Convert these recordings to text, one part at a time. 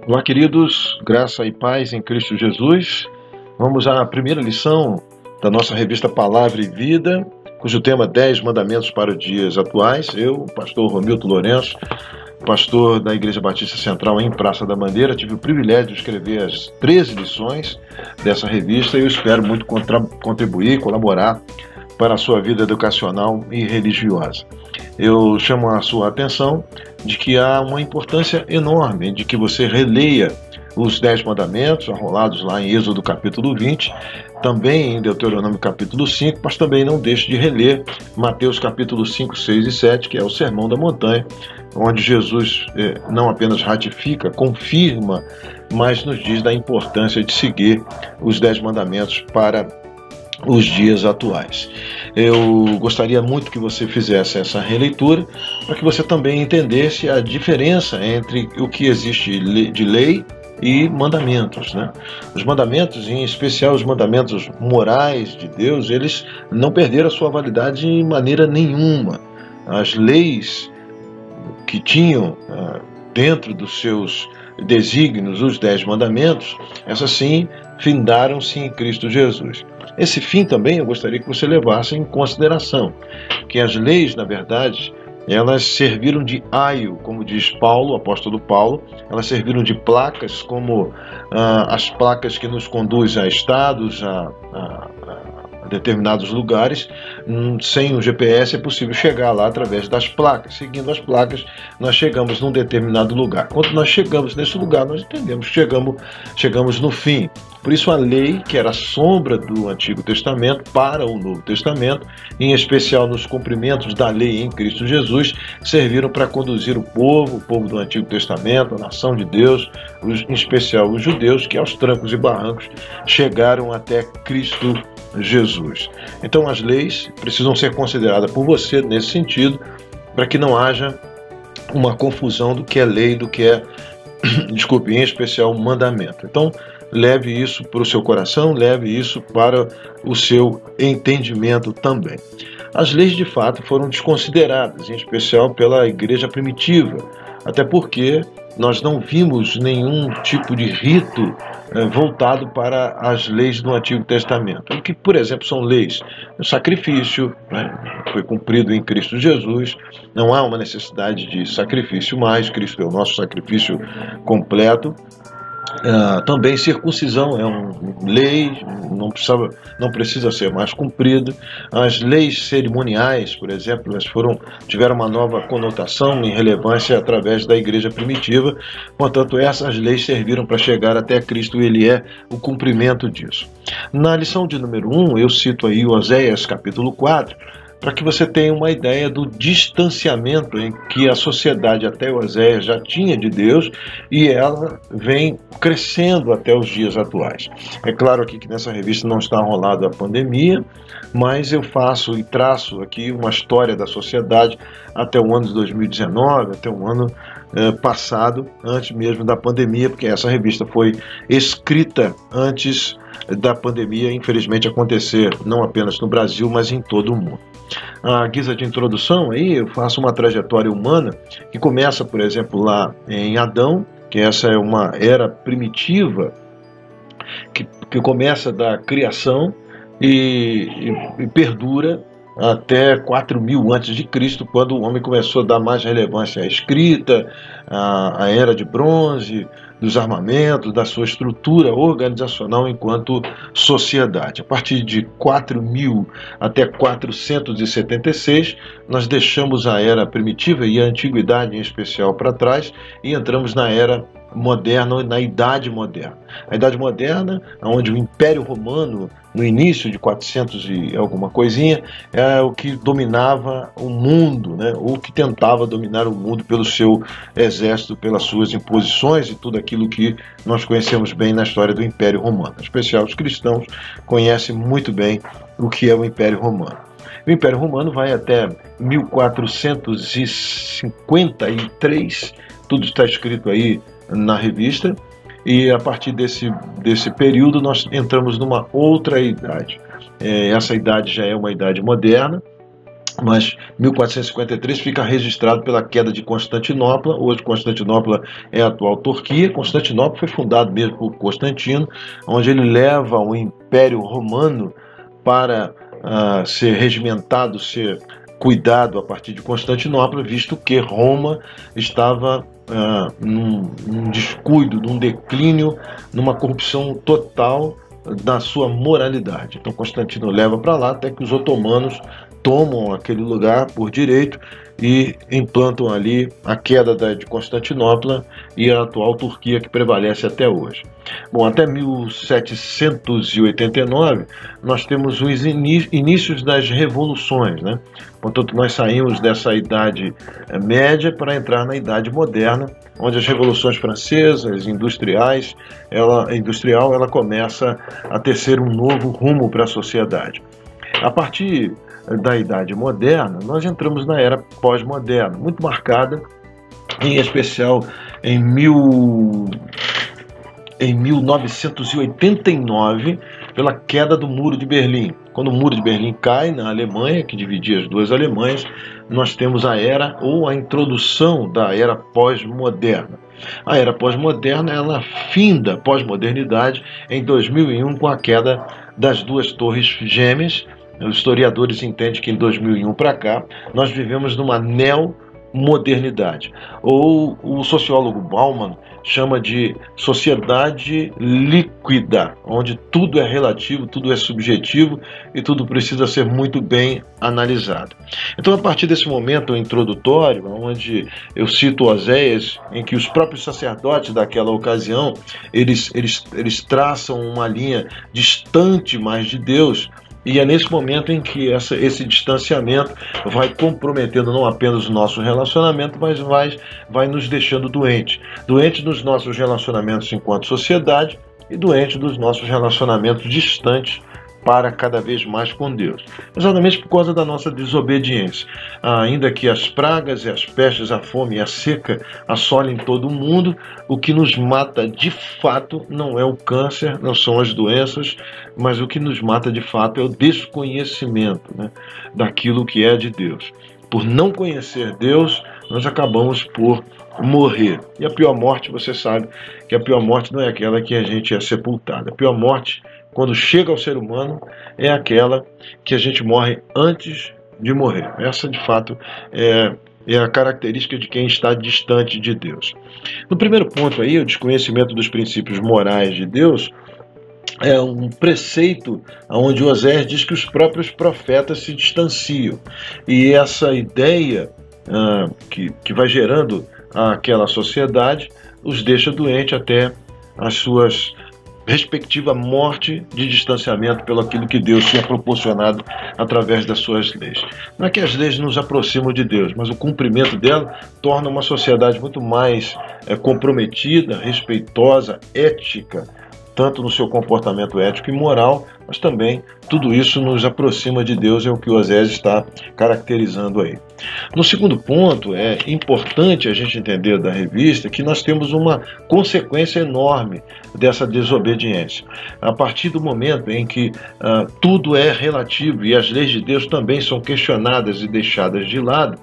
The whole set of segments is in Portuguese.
Olá, queridos, graça e paz em Cristo Jesus. Vamos à primeira lição da nossa revista Palavra e Vida, cujo tema 10 Mandamentos para os Dias Atuais. Eu, pastor Romilton Lourenço, pastor da Igreja Batista Central em Praça da Bandeira, tive o privilégio de escrever as 13 lições dessa revista e eu espero muito contribuir, colaborar para a sua vida educacional e religiosa. Eu chamo a sua atenção de que há uma importância enorme de que você releia os 10 mandamentos, arrolados lá em Êxodo capítulo 20, também em Deuteronômio capítulo 5, mas também não deixe de reler Mateus capítulo 5, 6 e 7, que é o Sermão da Montanha, onde Jesus não apenas ratifica, confirma, mas nos diz da importância de seguir os 10 mandamentos para os dias atuais. Eu gostaria muito que você fizesse essa releitura para que você também entendesse a diferença entre o que existe de lei e mandamentos, né? Os mandamentos, em especial os mandamentos morais de Deus, eles não perderam a sua validade de maneira nenhuma. As leis que tinham dentro dos seus desígnios os 10 mandamentos, essas sim findaram-se em Cristo Jesus. Esse fim também eu gostaria que você levasse em consideração, que as leis, na verdade, elas serviram de aio, como diz Paulo, o apóstolo Paulo, elas serviram de placas, como as placas que nos conduzem a estados, a determinados lugares. Sem o GPS é possível chegar lá através das placas. Seguindo as placas, nós chegamos num determinado lugar. Quando nós chegamos nesse lugar, nós entendemos que chegamos no fim. Por isso a lei, que era a sombra do Antigo Testamento para o Novo Testamento, em especial nos cumprimentos da lei em Cristo Jesus, serviram para conduzir o povo do Antigo Testamento, a nação de Deus, em especial os judeus, que aos trancos e barrancos chegaram até Cristo Jesus. Então as leis precisam ser consideradas por você nesse sentido, para que não haja uma confusão do que é lei e do que é, em especial, mandamento. Então, leve isso para o seu coração, leve isso para o seu entendimento também. As leis, de fato, foram desconsideradas, em especial pela igreja primitiva, até porque nós não vimos nenhum tipo de rito voltado para as leis do Antigo Testamento. O que, por exemplo, são leis? O sacrifício, né, foi cumprido em Cristo Jesus, não há uma necessidade de sacrifício mais, Cristo é o nosso sacrifício completo. Também circuncisão é uma lei, não precisa ser mais cumprida. As leis cerimoniais, por exemplo, tiveram uma nova conotação em relevância através da igreja primitiva. Portanto, essas leis serviram para chegar até Cristo e ele é o cumprimento disso. Na lição de número 1, eu cito aí Oséias capítulo 4, para que você tenha uma ideia do distanciamento em que a sociedade até Oséias já tinha de Deus e ela vem crescendo até os dias atuais. É claro aqui que nessa revista não está rolada a pandemia, mas eu faço e traço aqui uma história da sociedade até o ano de 2019, até o ano passado, antes mesmo da pandemia, porque essa revista foi escrita antes da pandemia, infelizmente, acontecer não apenas no Brasil, mas em todo o mundo. À guisa de introdução, aí eu faço uma trajetória humana que começa, por exemplo, lá em Adão, que essa é uma era primitiva, que começa da criação e perdura até 4.000 a.C., quando o homem começou a dar mais relevância à escrita, à era de bronze, dos armamentos, da sua estrutura organizacional enquanto sociedade. A partir de 4.000 até 476, nós deixamos a era primitiva e a antiguidade em especial para trás e entramos na era moderna, na Idade Moderna. A Idade Moderna, onde o Império Romano, no início de 400 e alguma coisinha, é o que dominava o mundo, né? Ou que tentava dominar o mundo pelo seu exército, pelas suas imposições e tudo aquilo que nós conhecemos bem na história do Império Romano. Em especial os cristãos conhecem muito bem o que é o Império Romano. O Império Romano vai até 1453, tudo está escrito aí na revista, e a partir desse período nós entramos numa outra idade. Essa idade já é uma idade moderna, mas 1453 fica registrado pela queda de Constantinopla. Hoje Constantinopla é a atual Turquia. Constantinopla foi fundado mesmo por Constantino, onde ele leva o Império Romano para ser regimentado, ser cuidado a partir de Constantinopla, visto que Roma estava num descuido, num declínio, numa corrupção total da sua moralidade. Então Constantino leva para lá até que os otomanos tomam aquele lugar por direito e implantam ali a queda de Constantinopla e a atual Turquia, que prevalece até hoje. Bom, até 1789 nós temos os inícios das revoluções, né? Portanto, nós saímos dessa idade média para entrar na idade moderna, onde as revoluções francesas, industrial, ela começa a tecer um novo rumo para a sociedade. A partir da Idade Moderna, nós entramos na era pós-moderna, muito marcada, em especial em 1989, pela queda do Muro de Berlim. Quando o Muro de Berlim cai na Alemanha, que dividia as duas Alemanhas, nós temos a era ou a introdução da era pós-moderna. A era pós-moderna, ela finda a pós-modernidade em 2001 com a queda das duas torres gêmeas. Os historiadores entendem que em 2001 para cá nós vivemos numa neomodernidade, ou o sociólogo Bauman chama de sociedade líquida, onde tudo é relativo, tudo é subjetivo e tudo precisa ser muito bem analisado. Então, a partir desse momento introdutório, onde eu cito Oséias, em que os próprios sacerdotes daquela ocasião eles traçam uma linha distante mais de Deus. E é nesse momento em que esse distanciamento vai comprometendo não apenas o nosso relacionamento, mas vai nos deixando doentes. Doentes nos nossos relacionamentos enquanto sociedade e doentes dos nossos relacionamentos distantes para cada vez mais com Deus. Exatamente por causa da nossa desobediência. Ainda que as pragas e as pestes, a fome e a seca assolem todo o mundo, o que nos mata de fato não é o câncer, não são as doenças, mas o que nos mata de fato é o desconhecimento, né, daquilo que é de Deus. Por não conhecer Deus, nós acabamos por morrer. E a pior morte, você sabe que a pior morte não é aquela que a gente é sepultado. A pior morte, quando chega ao ser humano, é aquela que a gente morre antes de morrer. Essa, de fato, é a característica de quem está distante de Deus. No primeiro ponto aí, o desconhecimento dos princípios morais de Deus é um preceito onde Oséias diz que os próprios profetas se distanciam. E essa ideia que vai gerando aquela sociedade os deixa doente até as suas respectiva morte de distanciamento pelo aquilo que Deus tinha proporcionado através das suas leis. Não é que as leis nos aproximam de Deus, mas o cumprimento dela torna uma sociedade muito mais comprometida, respeitosa, ética, tanto no seu comportamento ético e moral, mas também tudo isso nos aproxima de Deus, é o que Oséias está caracterizando aí. No segundo ponto, é importante a gente entender da revista que nós temos uma consequência enorme dessa desobediência. A partir do momento em que tudo é relativo e as leis de Deus também são questionadas e deixadas de lado,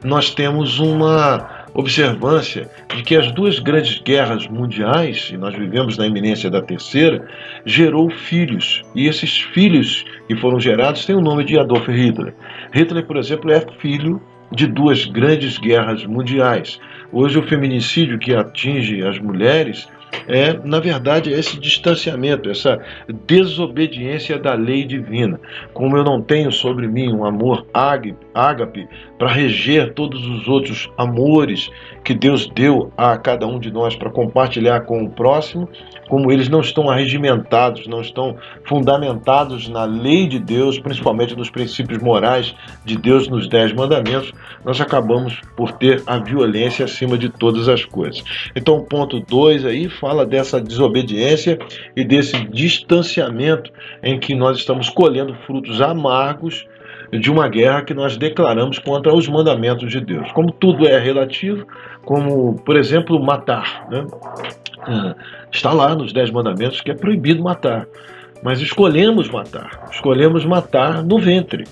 nós temos uma observância de que as duas grandes guerras mundiais, e nós vivemos na iminência da terceira, gerou filhos. E esses filhos que foram gerados têm o nome de Adolf Hitler. Hitler, por exemplo, é filho de duas grandes guerras mundiais. Hoje o feminicídio que atinge as mulheres na verdade, esse distanciamento, essa desobediência da lei divina. Como eu não tenho sobre mim um amor ágape para reger todos os outros amores que Deus deu a cada um de nós para compartilhar com o próximo, como eles não estão arregimentados, não estão fundamentados na lei de Deus, principalmente nos princípios morais de Deus nos 10 mandamentos, nós acabamos por ter a violência acima de todas as coisas. Então o ponto 2 aí fala dessa desobediência e desse distanciamento em que nós estamos colhendo frutos amargos de uma guerra que nós declaramos contra os mandamentos de Deus. Como tudo é relativo, como, por exemplo, matar, né? Está lá nos 10 mandamentos que é proibido matar, mas escolhemos matar no ventre.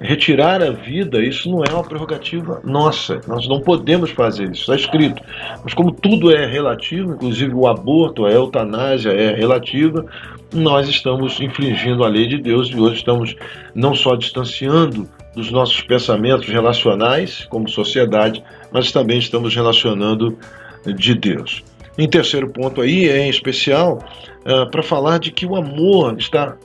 retirar a vida, isso não é uma prerrogativa nossa, nós não podemos fazer isso, está escrito. Mas como tudo é relativo, inclusive o aborto, a eutanásia é relativa, nós estamos infringindo a lei de Deus e hoje estamos não só distanciando dos nossos pensamentos relacionais como sociedade, mas também estamos relacionando de Deus. Em terceiro ponto aí, em especial, para falar de que o amor está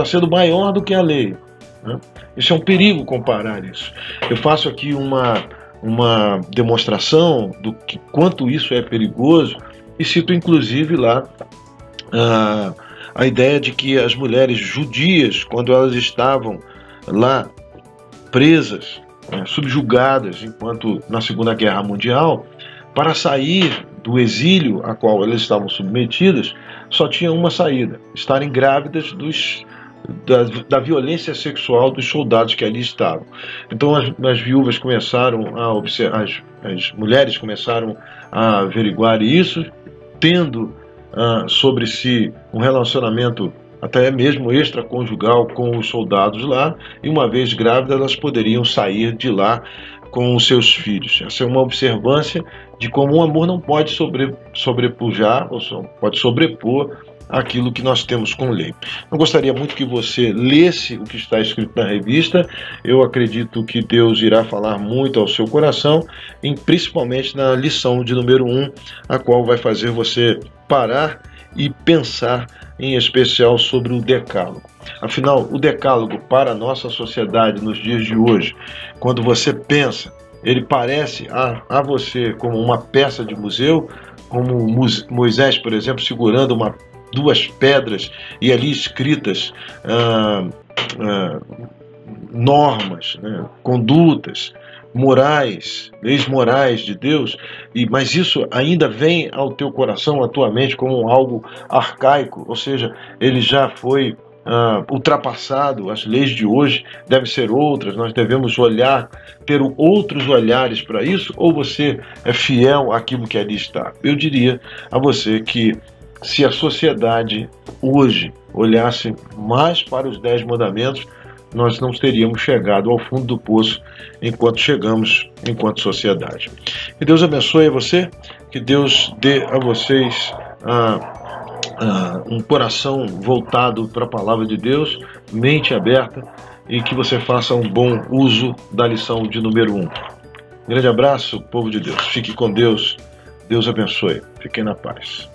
sendo maior do que a lei. Isso é um perigo comparar isso. Eu faço aqui uma demonstração do que quanto isso é perigoso e cito inclusive lá a ideia de que as mulheres judias, quando elas estavam lá presas, subjugadas, enquanto na Segunda Guerra Mundial, para sair do exílio a qual elas estavam submetidas, só tinha uma saída: estarem grávidas da violência sexual dos soldados que ali estavam. Então as viúvas começaram a observar, as mulheres começaram a averiguar isso, tendo sobre si um relacionamento até mesmo extraconjugal com os soldados lá, e uma vez grávidas elas poderiam sair de lá com os seus filhos. Essa é uma observância de como o amor não pode sobrepujar, ou pode sobrepor aquilo que nós temos com lei. Eu gostaria muito que você lesse o que está escrito na revista. Eu acredito que Deus irá falar muito ao seu coração, principalmente na lição de número 1, a qual vai fazer você parar e pensar em especial sobre o decálogo. Afinal, o decálogo para a nossa sociedade nos dias de hoje, quando você pensa, ele parece a você como uma peça de museu, como Moisés, por exemplo, segurando duas pedras e ali escritas normas, condutas morais, leis morais de Deus, mas isso ainda vem ao teu coração, à tua mente, como algo arcaico, ou seja, ele já foi ultrapassado. As leis de hoje devem ser outras, nós devemos ter outros olhares para isso, ou você é fiel àquilo que ali está? Eu diria a você que se a sociedade hoje olhasse mais para os 10 mandamentos, nós não teríamos chegado ao fundo do poço enquanto chegamos enquanto sociedade. Que Deus abençoe a você, que Deus dê a vocês um coração voltado para a palavra de Deus, mente aberta, e que você faça um bom uso da lição de número 1. Grande abraço, povo de Deus. Fique com Deus. Deus abençoe. Fiquem na paz.